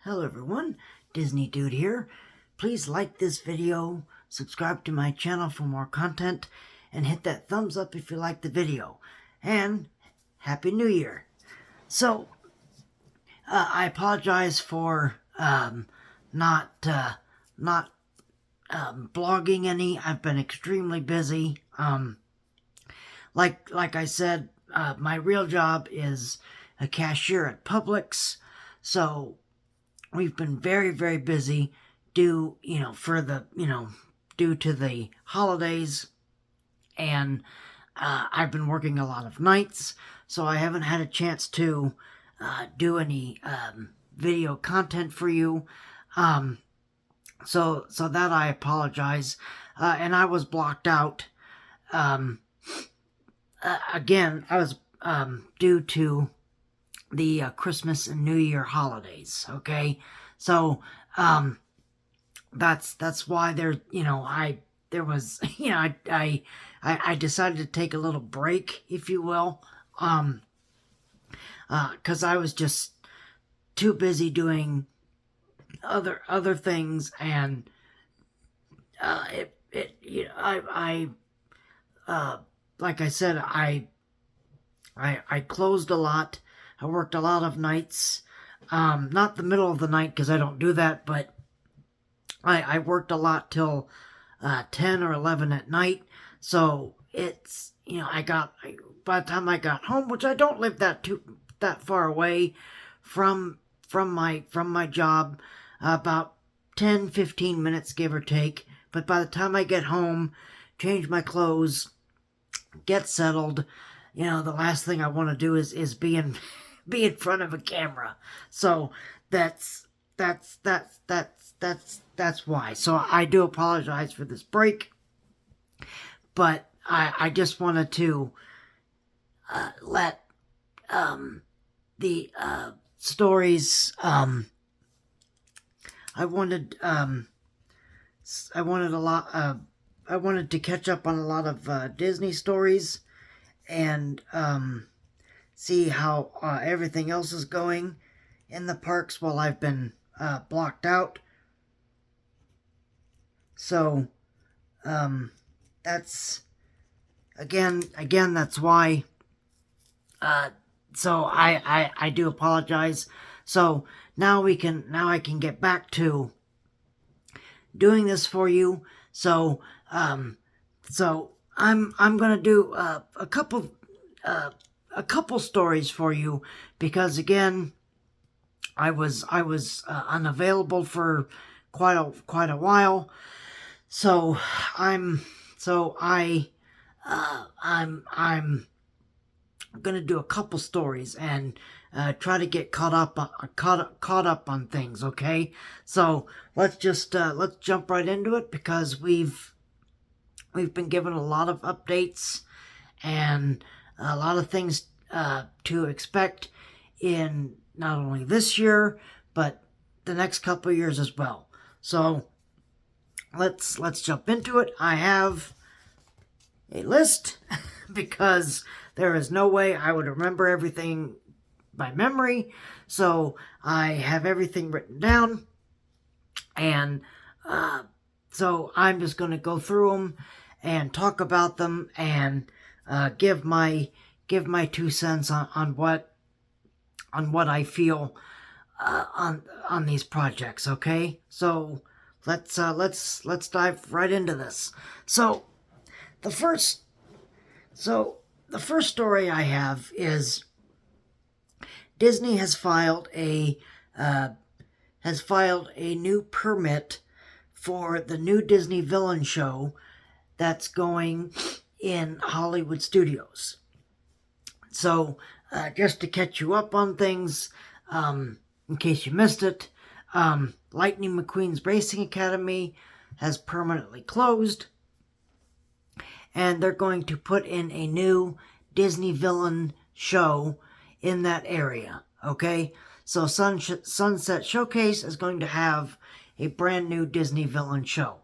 Hello everyone, Disney Dude here. Please like this video, subscribe to my channel for more content, and hit that thumbs up if you like the video. And Happy New Year! So, I apologize for not blogging any. I've been extremely busy. Like I said, my real job is a cashier at Publix, so we've been very, very busy due to the holidays, and I've been working a lot of nights, so I haven't had a chance to do any video content for you. So that I apologize, and I was blocked out. Again, I was due to the Christmas and New Year holidays. Okay, so that's why I decided to take a little break, if you will, because I was just too busy doing other things, and like I said, I closed a lot. I worked a lot of nights. Not the middle of the night, because I don't do that, but I worked a lot till 10 or 11 at night. So it's, by the time I got home, which I don't live that far away from my job, about 10-15 minutes, give or take. But by the time I get home, change my clothes, get settled, the last thing I want to do is be in front of a camera. So that's why. So I do apologize for this break, but I just wanted to let the stories. I wanted to catch up on a lot of Disney stories, and see how everything else is going in the parks while I've been blocked out. So that's again that's why. So I do apologize. So now I can get back to doing this for you. So I'm gonna do a couple stories for you, because again, I was unavailable for quite a while. So I'm gonna do a couple stories and try to get caught up on things. Okay, so let's jump right into it, because we've been given a lot of updates and a lot of things to expect in not only this year, but the next couple of years as well. So let's jump into it. I have a list because there is no way I would remember everything by memory. So I have everything written down, and so I'm just going to go through them and talk about them, and give my 2 cents on what I feel on these projects. Okay, so let's dive right into this. So the first story I have is Disney has filed a new permit for the new Disney villain show that's going in Hollywood Studios. So just to catch you up on things, in case you missed it, Lightning McQueen's Racing Academy has permanently closed, and they're going to put in a new Disney villain show in that area. Okay, so Sunset Showcase is going to have a brand new Disney villain show.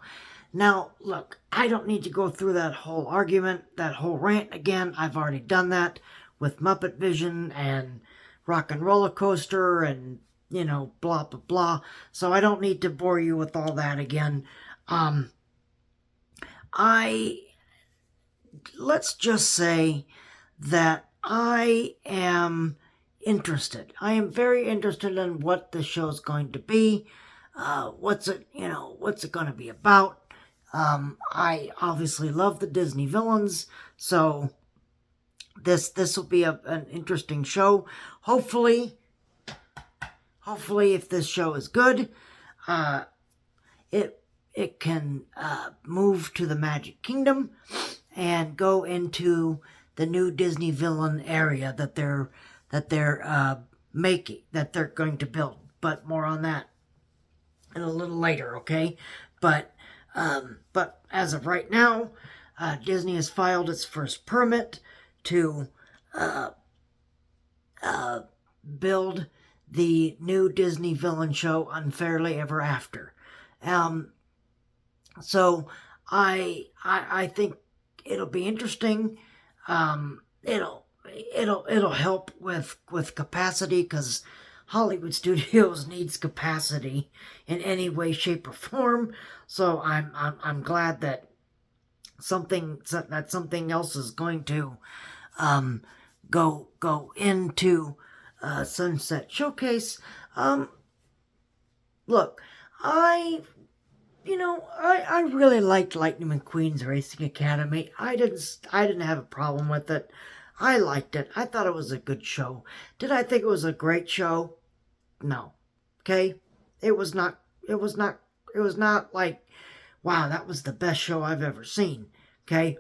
Now, look, I don't need to go through that whole argument, that whole rant again. I've already done that with Muppet Vision and Rock and Roller Coaster and blah, blah, blah. So I don't need to bore you with all that again. Let's just say that I am interested. I am very interested in what the show's going to be. What's it going to be about? I obviously love the Disney villains, so this will be an interesting show. Hopefully, if this show is good, it can move to the Magic Kingdom and go into the new Disney villain area that they're making, that they're going to build. But more on that in a little later, okay? But as of right now, Disney has filed its first permit to build the new Disney villain show Unfairly Ever After. So I think it'll be interesting. It'll help with capacity, because Hollywood Studios needs capacity in any way, shape, or form. So I'm glad that something else is going to go into Sunset Showcase. Look, I really liked Lightning McQueen's Racing Academy. I didn't have a problem with it. I liked it. I thought it was a good show. Did I think it was a great show? No. Okay? It was not like, wow, that was the best show I've ever seen. Okay?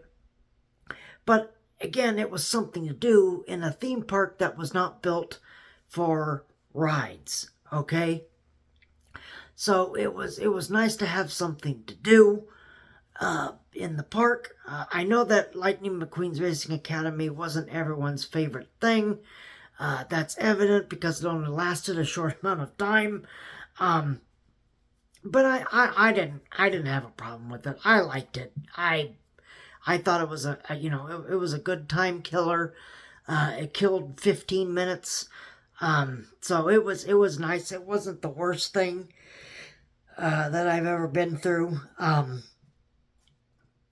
But again, it was something to do in a theme park that was not built for rides. Okay? So it was nice to have something to do in the park. I know that Lightning McQueen's Racing Academy wasn't everyone's favorite thing. That's evident because it only lasted a short amount of time. But I didn't have a problem with it. I liked it. I thought it was it was a good time killer. It killed 15 minutes. So it was nice. It wasn't the worst thing that I've ever been through.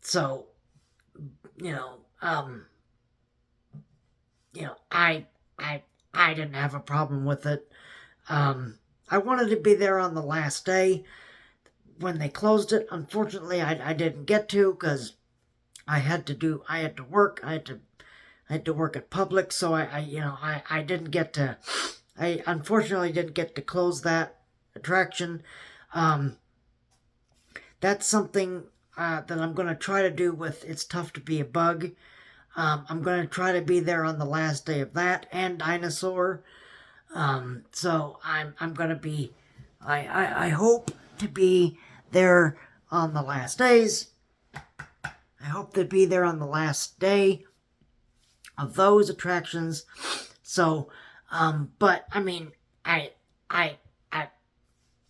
So, I didn't have a problem with it. I wanted to be there on the last day when they closed it. Unfortunately, I didn't get to, because I had to work. I had to work at Publix, so I didn't get to. I unfortunately didn't get to close that attraction. That's something that I'm going to try to do with It's Tough to Be a Bug. I'm going to try to be there on the last day of that and Dinosaur. So I'm going to be, I hope to be there on the last days. I hope to be there on the last day of those attractions. So, but I mean, I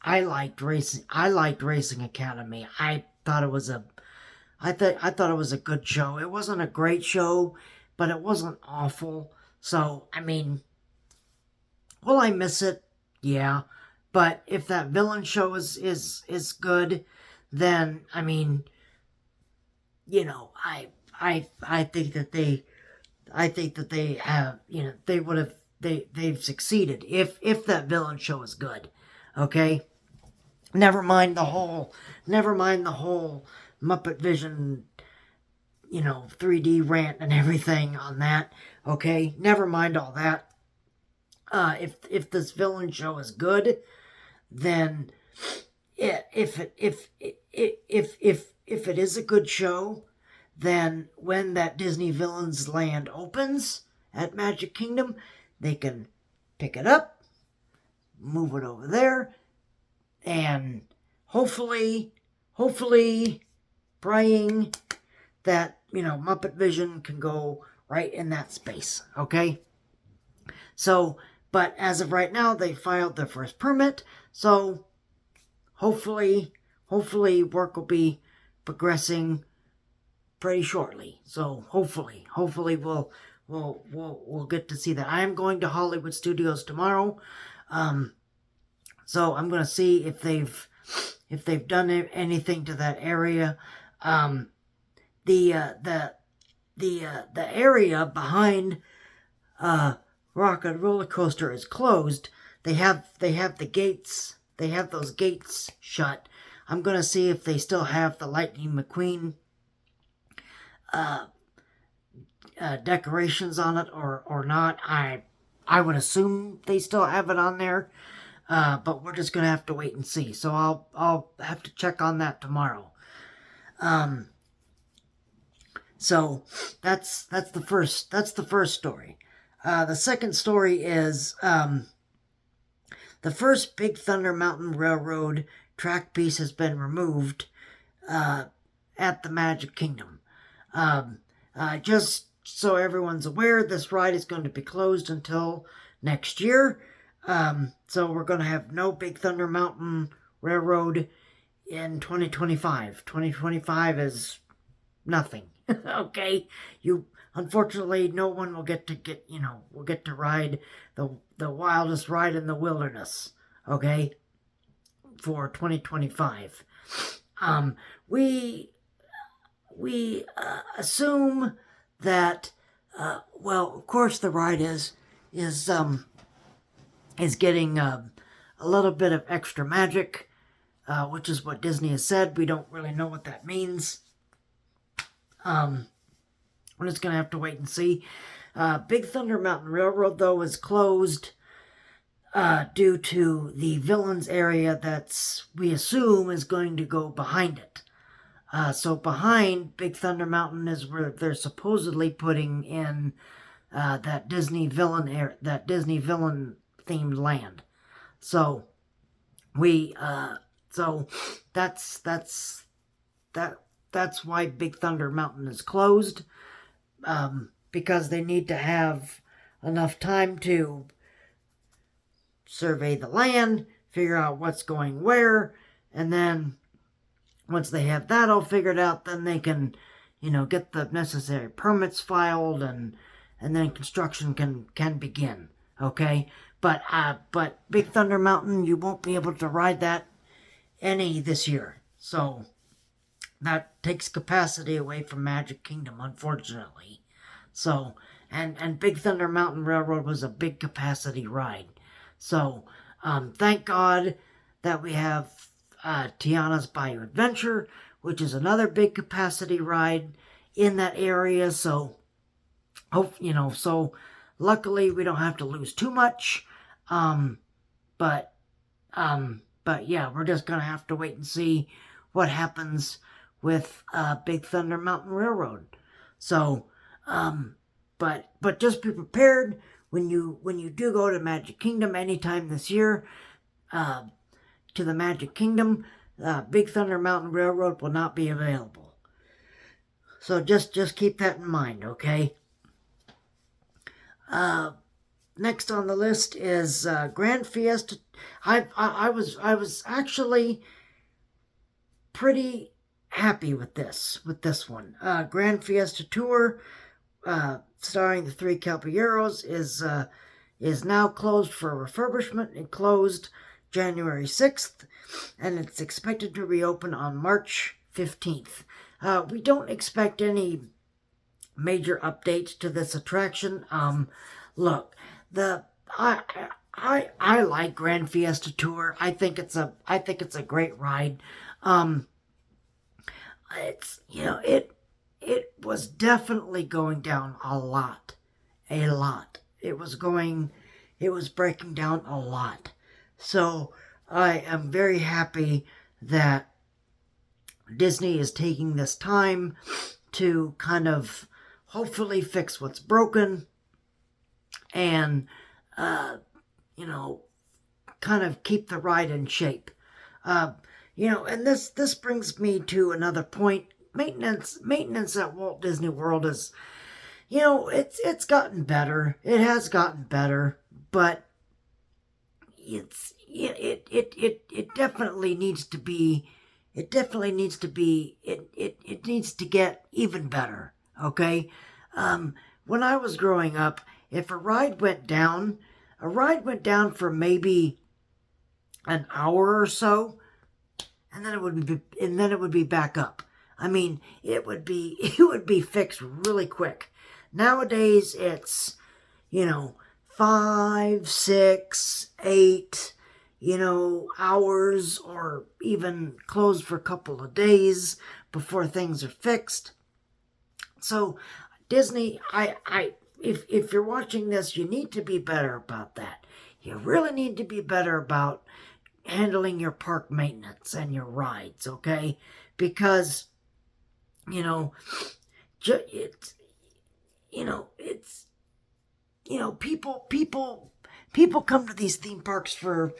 liked Racing. I liked Racing Academy. I thought it was a good show. It wasn't a great show, but it wasn't awful. So, I mean, will I miss it? Yeah. But if that villain show is good, then I mean, I think that they have, they would have, they've succeeded if that villain show is good. Okay? Never mind the whole Muppet Vision, 3D rant and everything on that. Okay? Never mind all that. If this villain show is good, then if it is a good show, then when that Disney Villains Land opens at Magic Kingdom, they can pick it up, move it over there, and hopefully praying that, Muppet Vision can go right in that space, okay? So, but as of right now, they filed their first permit, so hopefully work will be progressing pretty shortly. So hopefully we'll get to see that. I am going to Hollywood Studios tomorrow. So I'm gonna see if they've done anything to that area. Um, the area behind Rock and Roller Coaster is closed. They have the gates. They have those gates shut. I'm gonna see if they still have the Lightning McQueen decorations on it or not. I would assume they still have it on there, but we're just gonna have to wait and see. So I'll have to check on that tomorrow. So that's the first story. The second story is the first Big Thunder Mountain Railroad track piece has been removed at the Magic Kingdom. Just so everyone's aware, this ride is going to be closed until next year. So we're going to have no Big Thunder Mountain Railroad in 2025. 2025 is nothing. Okay, unfortunately no one will get to ride the wildest ride in the wilderness. Okay, for 2025. We assume that well, of course the ride is getting a little bit of extra magic, which is what Disney has said. We don't really know what that means. We're just gonna have to wait and see. Big Thunder Mountain Railroad, though, is closed due to the villains area we assume is going to go behind it. So behind Big Thunder Mountain is where they're supposedly putting in that Disney villain themed land. So that's why Big Thunder Mountain is closed, because they need to have enough time to survey the land, figure out what's going where, and then once they have that all figured out, then they can, get the necessary permits filed, and then construction can begin. Okay, but Big Thunder Mountain, you won't be able to ride that any this year. So that takes capacity away from Magic Kingdom, unfortunately. So, and Big Thunder Mountain Railroad was a big capacity ride. So, thank God that we have Tiana's Bayou Adventure, which is another big capacity ride in that area. So, so luckily we don't have to lose too much. But yeah, we're just gonna have to wait and see what happens with Big Thunder Mountain Railroad. So, but just be prepared when you do go to Magic Kingdom anytime this year. To the Magic Kingdom, Big Thunder Mountain Railroad will not be available. So just keep that in mind, okay? Next on the list is Grand Fiesta. I was actually pretty happy with this one. Grand Fiesta Tour, starring the three Caballeros, is now closed for refurbishment. It closed January 6th, and it's expected to reopen on March 15th. We don't expect any major updates to this attraction. Look, I like Grand Fiesta Tour. I think it's a great ride. It's it was definitely going down a lot. It was breaking down a lot. So I am very happy that Disney is taking this time to kind of hopefully fix what's broken and kind of keep the ride in shape. And this brings me to another point. Maintenance at Walt Disney World is, it's gotten better. It has gotten better, but it definitely needs to be. It needs to get even better. Okay, when I was growing up, if a ride went down for maybe an hour or so, and then it would be back up. I mean, it would be it would be fixed really quick. Nowadays, it's, 5, 6, 8, hours, or even closed for a couple of days before things are fixed. So Disney, if you're watching this, you need to be better about that. You really need to be better about handling your park maintenance and your rides, okay? Because, it's, people come to these theme parks for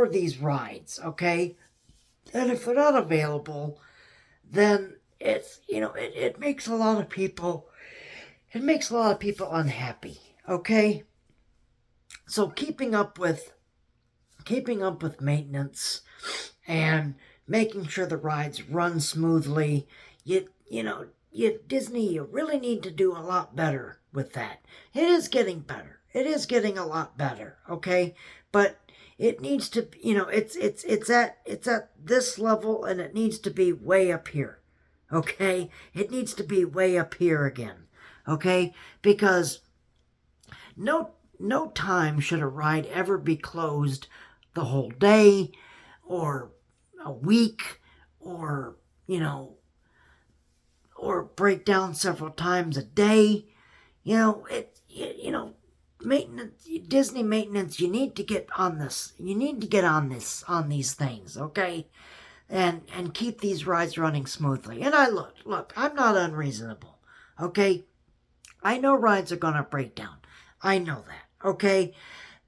these rides, okay? And if they're not available, then it makes a lot of people unhappy, okay? So keeping up with maintenance and making sure the rides run smoothly, Disney, you really need to do a lot better with that. It is getting better. It is getting a lot better, okay? But it needs to, it's at this level, and it needs to be way up here, okay? It needs to be way up here again, okay? Because no time should a ride ever be closed the whole day, or a week, or or break down several times a day. Maintenance, Disney maintenance, you need to get on this. You need to get on these things, okay? And keep these rides running smoothly. And look, I'm not unreasonable, okay? I know rides are gonna break down. I know that, okay?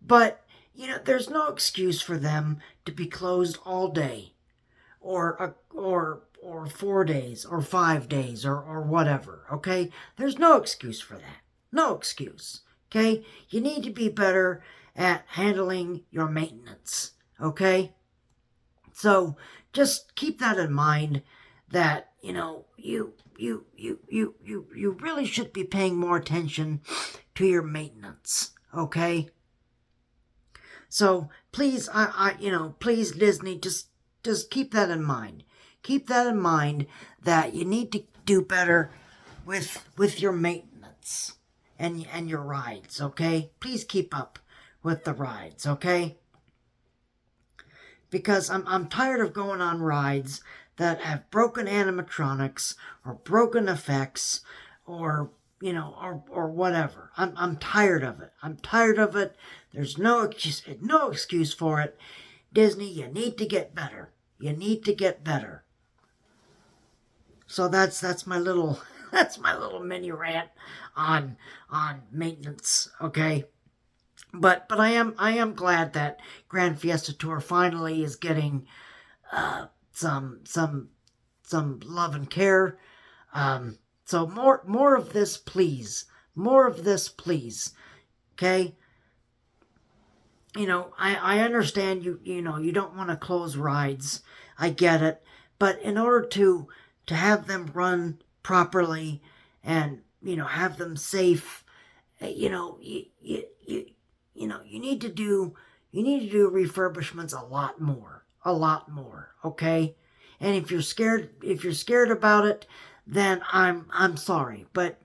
But, there's no excuse for them to be closed all day, or 4 days, or 5 days, or whatever, okay? There's no excuse for that. No excuse, okay? You need to be better at handling your maintenance, okay? So just keep that in mind, that, you really should be paying more attention to your maintenance, okay? So please, please, Disney, just keep that in mind. Keep that in mind, that you need to do better with your maintenance and your rides, okay? Please keep up with the rides, okay? Because I'm tired of going on rides that have broken animatronics, or broken effects, or or whatever. I'm tired of it. I'm tired of it. There's no excuse for it. Disney, you need to get better. You need to get better. So that's my little mini rant on maintenance, okay? But I am glad that Grand Fiesta Tour finally is getting some love and care. So more of this, please. More of this, please. Okay? I understand you don't want to close rides. I get it. But in order to have them run properly, and have them safe, you need to do refurbishments a lot more, okay? And if you're scared about it, then I'm sorry, but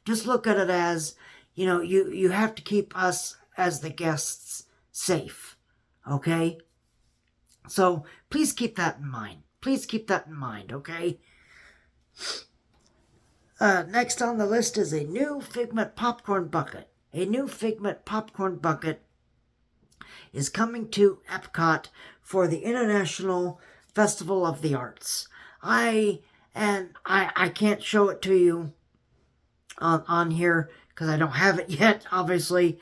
just look at it as, you have to keep us as the guests safe, okay? So please keep that in mind. Please keep that in mind, okay? Next on the list is a new Figment popcorn bucket. A new Figment popcorn bucket is coming to Epcot for the International Festival of the Arts. I can't show it to you on here because I don't have it yet. Obviously,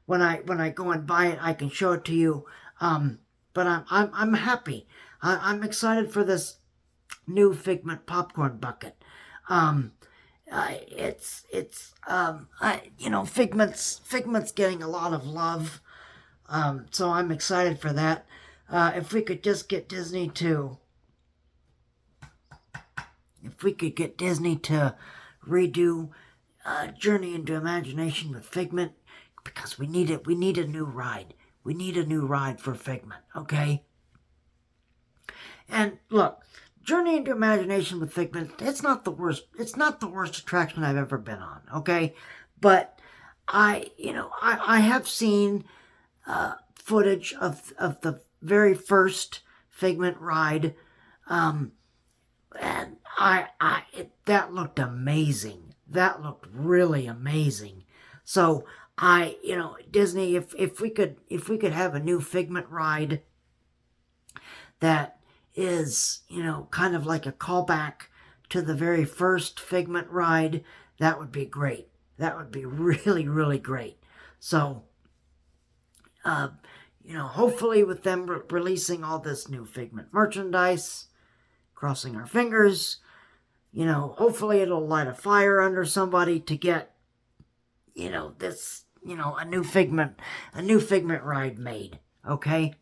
when I go and buy it, I can show it to you. But I'm happy. I'm excited for this new Figment popcorn bucket. Figment's getting a lot of love. So I'm excited for that. If we could just get Disney to redo Journey into Imagination with Figment, because we need it. We need a new ride. We need a new ride for Figment, okay? And look, Journey into Imagination with Figment, it's not the worst attraction I've ever been on, okay? But I have seen footage of the very first Figment ride, and that looked amazing. That looked really amazing. So Disney, if we could have a new Figment ride that is, kind of like a callback to the very first Figment ride, that would be great. That would be really, really great. So, hopefully with them releasing all this new Figment merchandise, crossing our fingers, hopefully it'll light a fire under somebody to get, this, a new Figment ride made. Okay?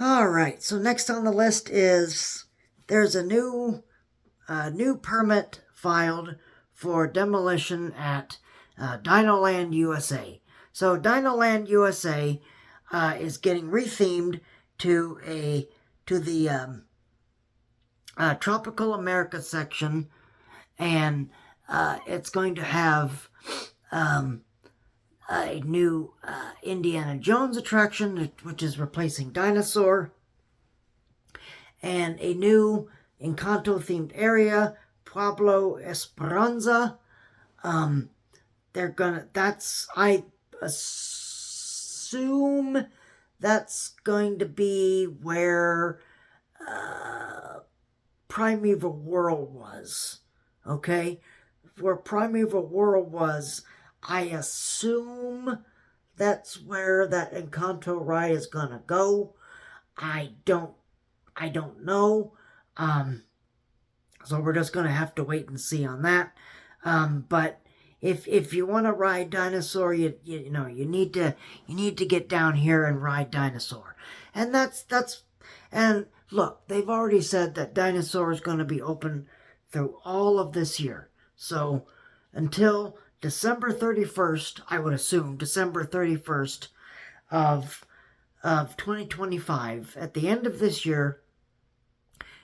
All right, so next on the list is there's a new permit filed for demolition at Dinoland USA. So Dinoland USA is getting rethemed to the Tropical America section, and it's going to have a new Indiana Jones attraction, which is replacing Dinosaur, and a new Encanto-themed area, Pueblo Esperanza. I assume that's going to be where Primeval World was. Okay? Where Primeval World was, I assume that's where that Encanto ride is gonna go. I don't know. So we're just gonna have to wait and see on that. But if you want to ride Dinosaur, you need to get down here and ride Dinosaur. And and look, they've already said that Dinosaur is going to be open through all of this year. So until December 31st, I would assume December 31st of 2025, at the end of this year,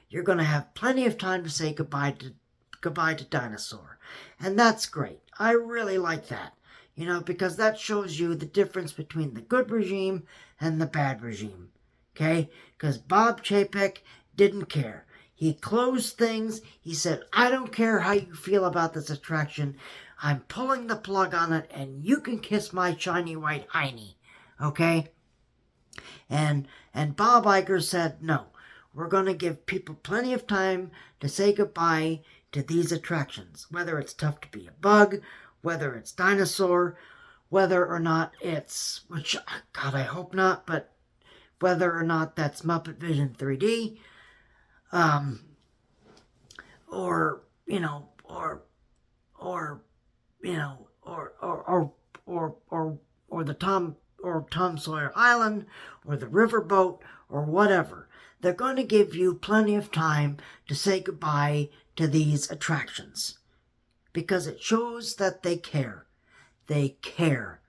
you're going to have plenty of time to say goodbye to Dinosaur. And that's great. I really like that. Because that shows you the difference between the good regime and the bad regime. Okay? Because Bob Chapek didn't care. He closed things. He said, I don't care how you feel about this attraction. I'm pulling the plug on it, and you can kiss my shiny white hiney. Okay? And Bob Iger said, no, we're going to give people plenty of time to say goodbye to these attractions. Whether it's Tough to Be a Bug, whether it's Dinosaur, whether or not it's, which, God, I hope not, but whether or not that's Muppet Vision 3D, or the Tom Sawyer Island, or the Riverboat, or whatever. They're going to give you plenty of time to say goodbye to these attractions, because it shows that they care. They care.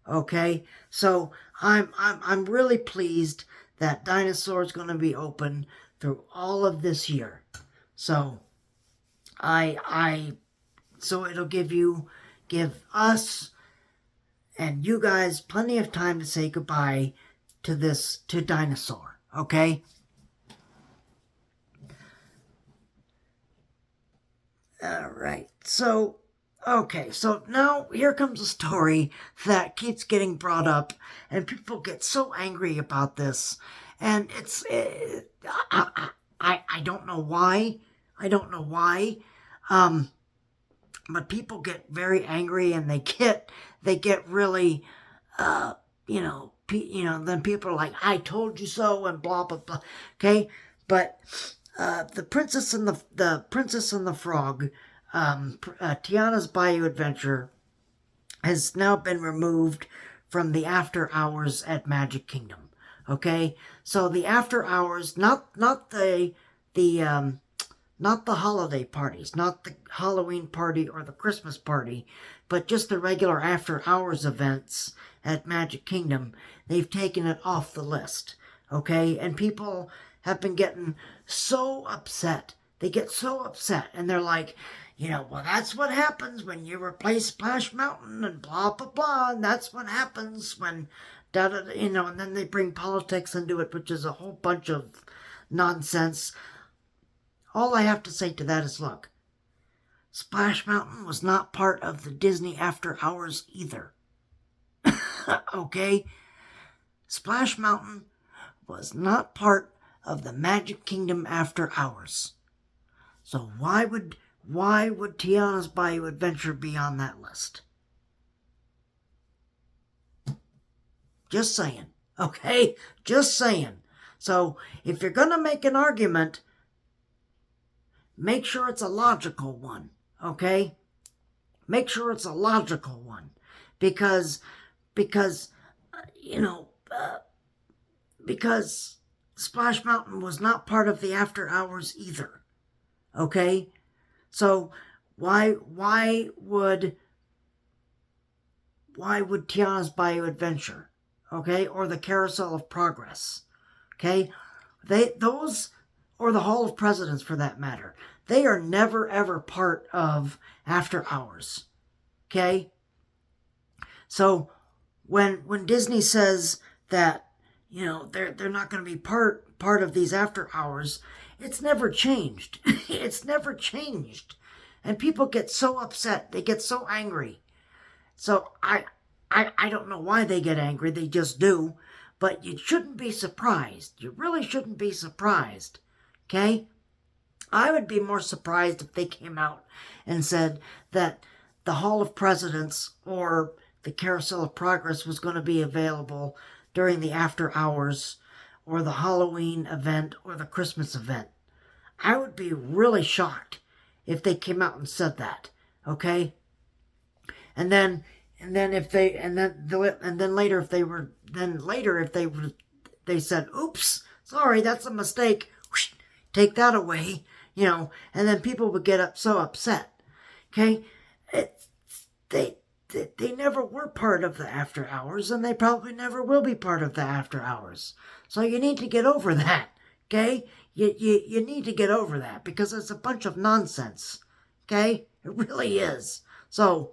Okay? So I'm really pleased that Dinosaur is going to be open through all of this year. So so it'll give us and you guys plenty of time to say goodbye to Dinosaur. Okay? Alright, so now here comes a story that keeps getting brought up, and people get so angry about this, and I don't know why. But people get very angry, and they get really, then people are like, I told you so, and blah, blah, blah, okay? But the Princess and the Frog, Tiana's Bayou Adventure, has now been removed from the after hours at Magic Kingdom. Okay, so the after hours, not the holiday parties, not the Halloween party or the Christmas party, but just the regular after-hours events at Magic Kingdom, they've taken it off the list, okay? And people have been getting so upset. They get so upset, and they're like, well, that's what happens when you replace Splash Mountain and blah, blah, blah, and that's what happens when, and then they bring politics into it, which is a whole bunch of nonsense. All I have to say to that is, look, Splash Mountain was not part of the Disney After Hours either. Okay? Splash Mountain was not part of the Magic Kingdom After Hours. So why would Tiana's Bayou Adventure be on that list? Just saying. Okay? Just saying. So if you're going to make an argument, make sure it's a logical one. Okay? Make sure it's a logical one. Because Splash Mountain was not part of the After Hours either. Okay? So why would Tiana's Bayou Adventure, okay, or the Carousel of Progress, okay, those, or the Hall of Presidents for that matter, they are never ever part of After Hours, okay? So when Disney says that, they're not going to be part of these After Hours, it's never changed. It's never changed. And people get so upset. They get so angry. So I don't know why they get angry. They just do. But you shouldn't be surprised. You really shouldn't be surprised. Okay? I would be more surprised if they came out and said that the Hall of Presidents or the Carousel of Progress was going to be available during the After Hours or the Halloween event or the Christmas event. I would be really shocked if they came out and said that. Okay? And then later if they said, oops, sorry, that's a mistake, whoosh, take that away, and then people would get so upset. Okay? They never were part of the After Hours, and they probably never will be part of the After Hours. So you need to get over that. Okay? You need to get over that because it's a bunch of nonsense. Okay? It really is. So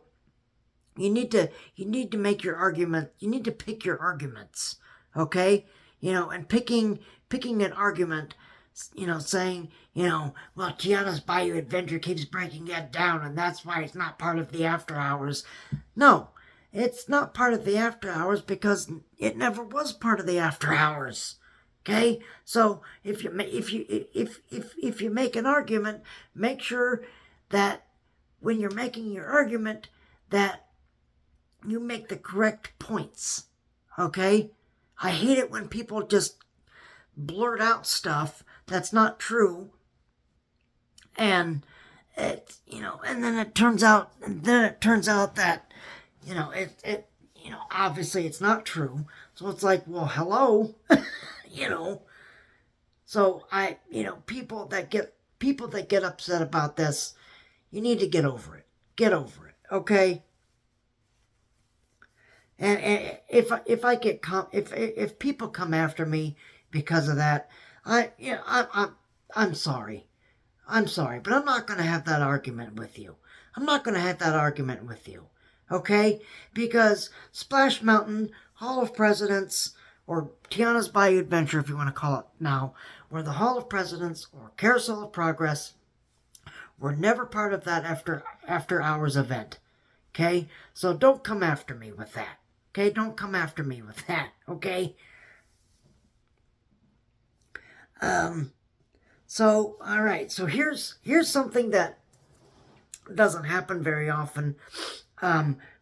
you need to make your argument. You need to pick your arguments. Okay? And picking an argument, saying, well, Tiana's Bayou Adventure keeps breaking that down, and that's why it's not part of the After Hours. No, it's not part of the After Hours because it never was part of the After Hours. Okay, so if you make an argument, make sure that when you're making your argument that you make the correct points. Okay, I hate it when people just blurt out stuff that's not true, and and then it turns out that obviously it's not true. So it's like, well, hello. So people that get upset about this, you need to get over it. Get over it, okay? And if people come after me because of that, I'm sorry. I'm sorry, but I'm not going to have that argument with you. Okay? Because Splash Mountain, Hall of Presidents, or Tiana's Bayou Adventure, if you want to call it now, or the Hall of Presidents, or Carousel of Progress, were never part of that after hours event. Okay? So don't come after me with that. Okay? Don't come after me with that. Okay? So, all right. So here's something that doesn't happen very often.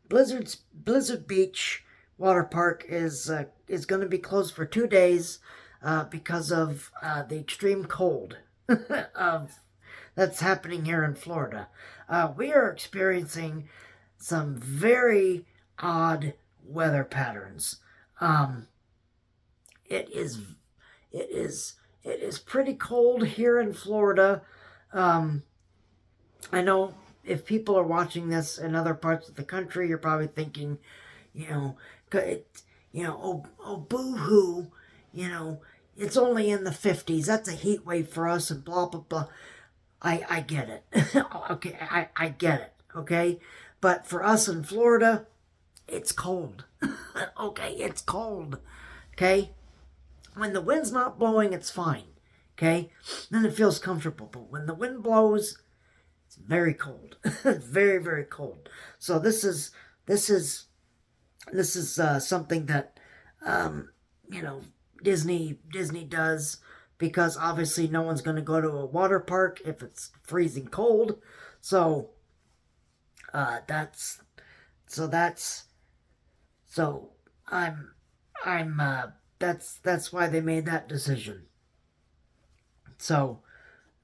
Blizzard Beach Water Park is going to be closed for 2 days because of the extreme cold that's happening here in Florida. We are experiencing some very odd weather patterns. It is pretty cold here in Florida. I know if people are watching this in other parts of the country, you're probably thinking, you know, oh boo-hoo, it's only in the 50s. That's a heat wave for us and blah, blah, blah. I get it. Okay, I get it, okay? But for us in Florida, it's cold. Okay, it's cold, okay? When the wind's not blowing, it's fine, okay? Then it feels comfortable. But when the wind blows, it's very cold. Very, very cold. So this is something that Disney does, because obviously no one's going to go to a water park if it's freezing cold. So that's that's why they made that decision. So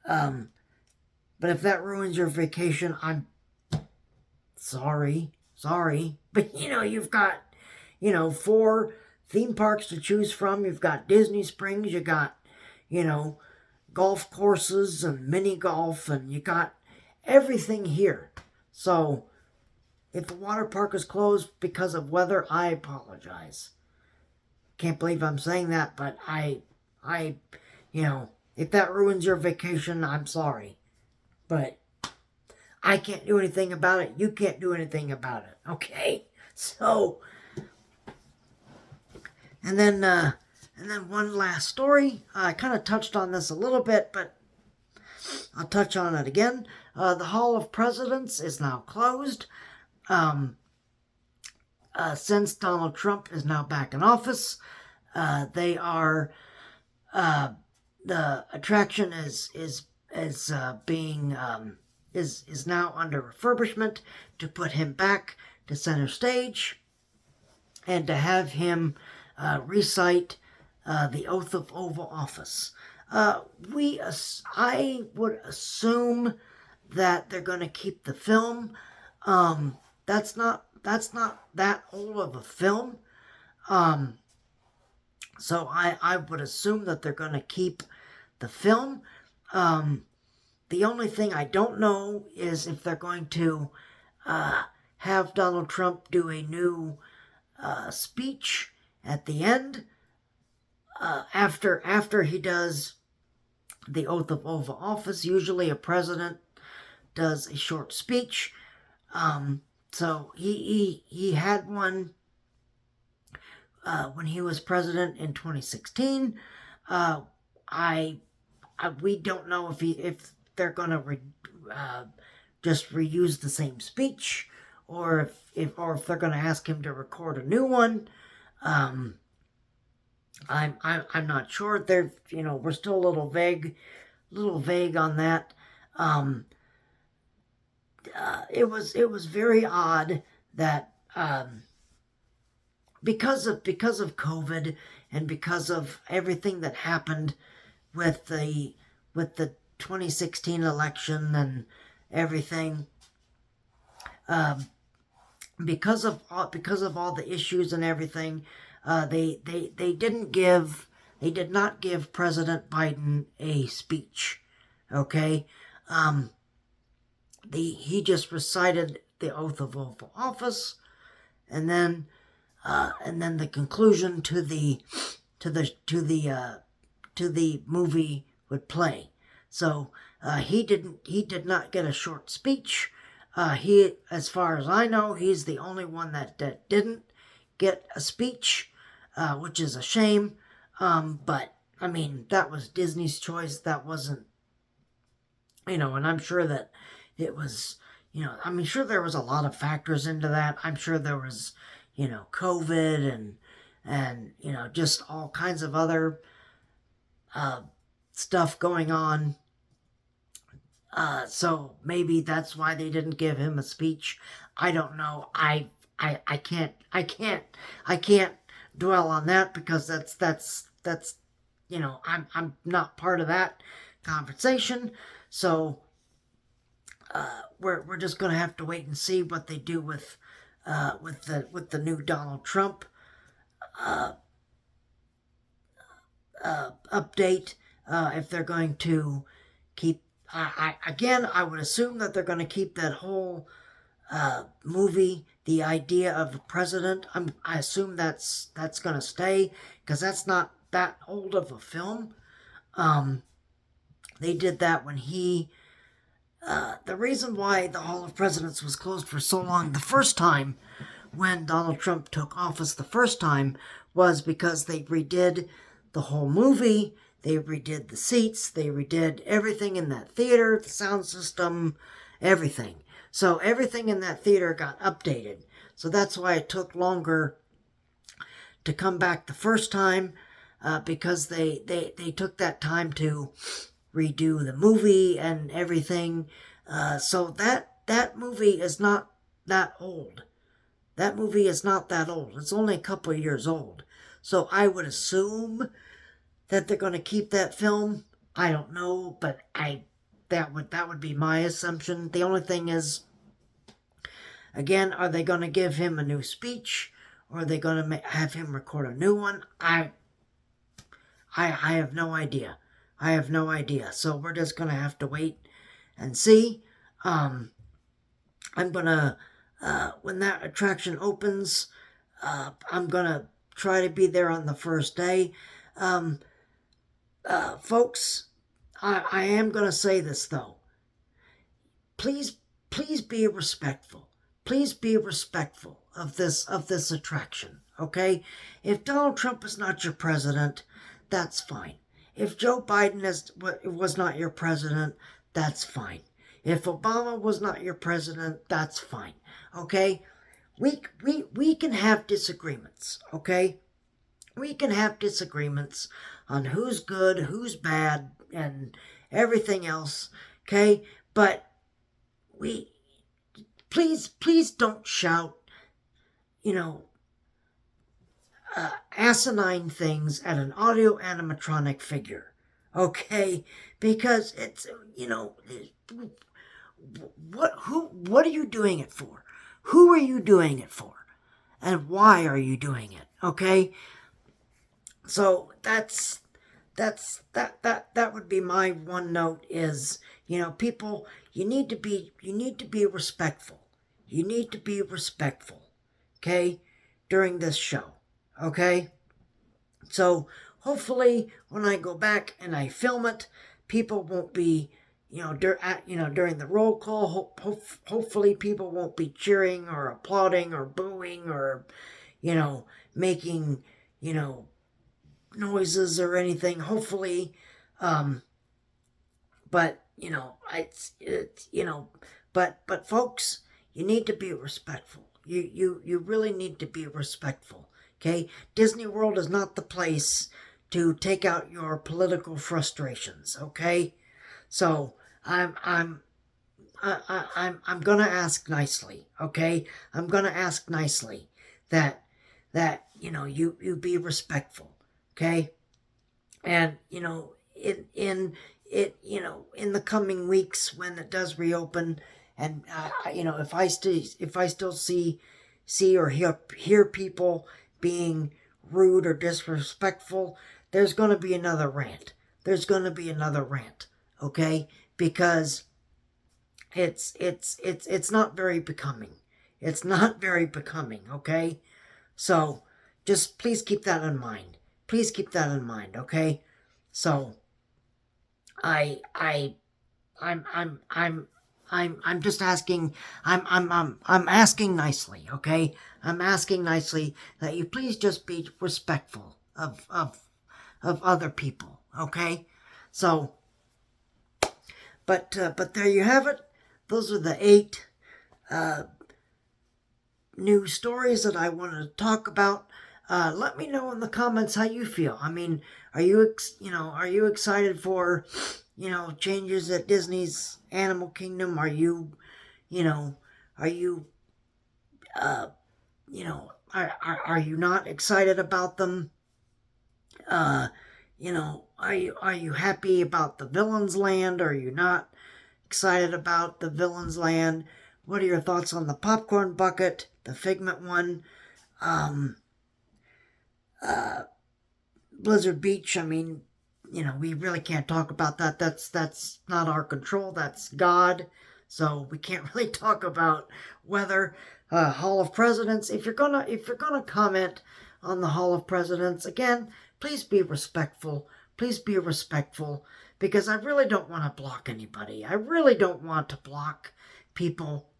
but if that ruins your vacation, I'm sorry, but you've got 4 theme parks to choose from. You've got Disney Springs, you got golf courses and mini golf, and you got everything here. So if the water park is closed because of weather, I apologize. Can't believe I'm saying that, but if that ruins your vacation, I'm sorry. But I can't do anything about it. You can't do anything about it. Okay? So, and then one last story. I kind of touched on this a little bit, but I'll touch on it again. The Hall of Presidents is now closed. Since Donald Trump is now back in office, they are the attraction is now under refurbishment to put him back to center stage and to have him recite the oath of Oval Office. I would assume that they're going to keep the film. That's not that old of a film. So I would assume that they're going to keep the film. The only thing I don't know is if they're going to have Donald Trump do a new speech at the end after he does the oath of Oval Office. Usually a president does a short speech. So he had one when he was president in 2016. We don't know if they're gonna just reuse the same speech, or if they're gonna ask him to record a new one. I'm not sure. We're still a little vague on that. It was very odd that because of COVID and because of everything that happened with the 2016 election and everything, because of all the issues and everything, they did not give President Biden a speech. Okay, he just recited the oath of office, and then the conclusion to the movie would play. So he did not get a short speech. He, as far as I know, he's the only one that didn't get a speech, which is a shame. But I mean, that was Disney's choice. That wasn't, and I'm sure that it was, sure there was a lot of factors into that. I'm sure there was, COVID and just all kinds of other stuff going on. So maybe that's why they didn't give him a speech. I don't know. I can't dwell on that, because that's I'm not part of that conversation. So we're just gonna have to wait and see what they do with the new Donald Trump update, if they're going to keep I would assume that they're going to keep that whole movie, the idea of the president. I assume that's going to stay, because that's not that old of a film. They did that when he. The reason why the Hall of Presidents was closed for so long the first time, when Donald Trump took office the first time, was because they redid the whole movie. They redid the seats. They redid everything in that theater, the sound system, everything. So everything in that theater got updated. So that's why it took longer to come back the first time, because they took that time to redo the movie and everything. So that movie is not that old. That movie is not that old. It's only a couple of years old. So I would assume that they're going to keep that film. I don't know, but that would be my assumption. The only thing is, again, are they going to give him a new speech, or are they going to have him record a new one? I have no idea. I have no idea. So we're just going to have to wait and see. I'm going to, when that attraction opens, I'm going to try to be there on the first day. Folks, I am going to say this, though. Please be respectful. Please be respectful of this attraction, okay? If Donald Trump is not your president, that's fine. If Joe Biden was not your president, that's fine. If Obama was not your president, that's fine, okay? We can have disagreements, okay? We can have disagreements on who's good, who's bad, and everything else, okay? But please don't shout, asinine things at an audio animatronic figure, okay? Because it's, what are you doing it for? Who are you doing it for? And why are you doing it, okay? So that would be my one note is, people, you need to be respectful. You need to be respectful, okay, during this show, okay? So hopefully when I go back and I film it, people won't be, during the roll call, hopefully people won't be cheering or applauding or booing or, making, noises or anything, hopefully. But, but folks, you need to be respectful. You really need to be respectful, okay? Disney World is not the place to take out your political frustrations, okay? So I'm gonna ask nicely, okay? I'm gonna ask nicely that you be respectful, okay? And in the coming weeks when it does reopen, and if I still see or hear people being rude or disrespectful, there's going to be another rant. There's going to be another rant, okay? Because it's not very becoming. It's not very becoming, okay? So just please keep that in mind. Please keep that in mind, okay? So I'm just asking, I'm asking nicely, okay? I'm asking nicely that you please just be respectful of other people, okay? So, but there you have it. Those are the 8 new stories that I wanted to talk about. Let me know in the comments how you feel. I mean, are you excited for, changes at Disney's Animal Kingdom? Are you not excited about them? Are you happy about the Villains Land? Are you not excited about the Villains Land? What are your thoughts on the Popcorn Bucket, the Figment one? Blizzard Beach, I mean, we really can't talk about that. That's not our control. That's God. So we can't really talk about whether Hall of Presidents. If you're gonna comment on the Hall of Presidents, again, please be respectful. Please be respectful, because I really don't want to block anybody. I really don't want to block people,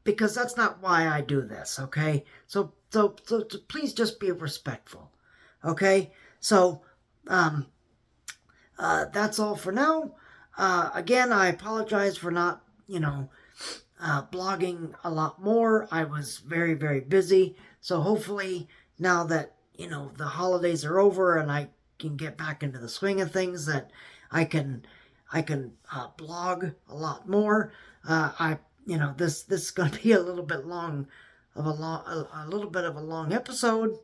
because that's not why I do this. Okay, so please just be respectful. Okay, so that's all for now. Again, I apologize for not, blogging a lot more. I was very, very busy. So hopefully now that, the holidays are over and I can get back into the swing of things, that I can blog a lot more. This is going to be a little bit long of a little bit of a long episode.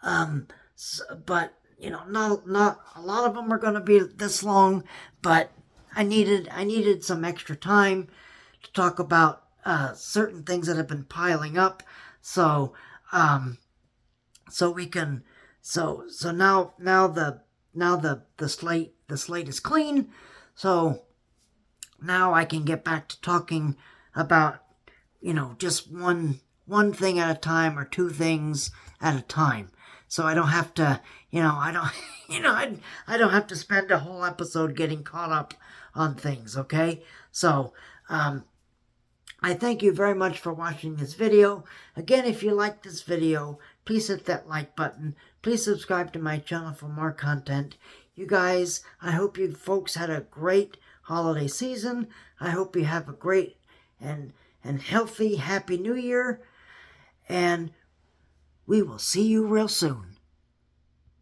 But not a lot of them are going to be this long, but I needed some extra time to talk about certain things that have been piling up. So we can now the slate is clean. So now I can get back to talking about just one thing at a time, or two things at a time. So I don't have to, I don't have to spend a whole episode getting caught up on things, okay? So, I thank you very much for watching this video. Again, if you like this video, please hit that like button. Please subscribe to my channel for more content. You guys, I hope you folks had a great holiday season. I hope you have a great and healthy, happy New Year. And we will see you real soon.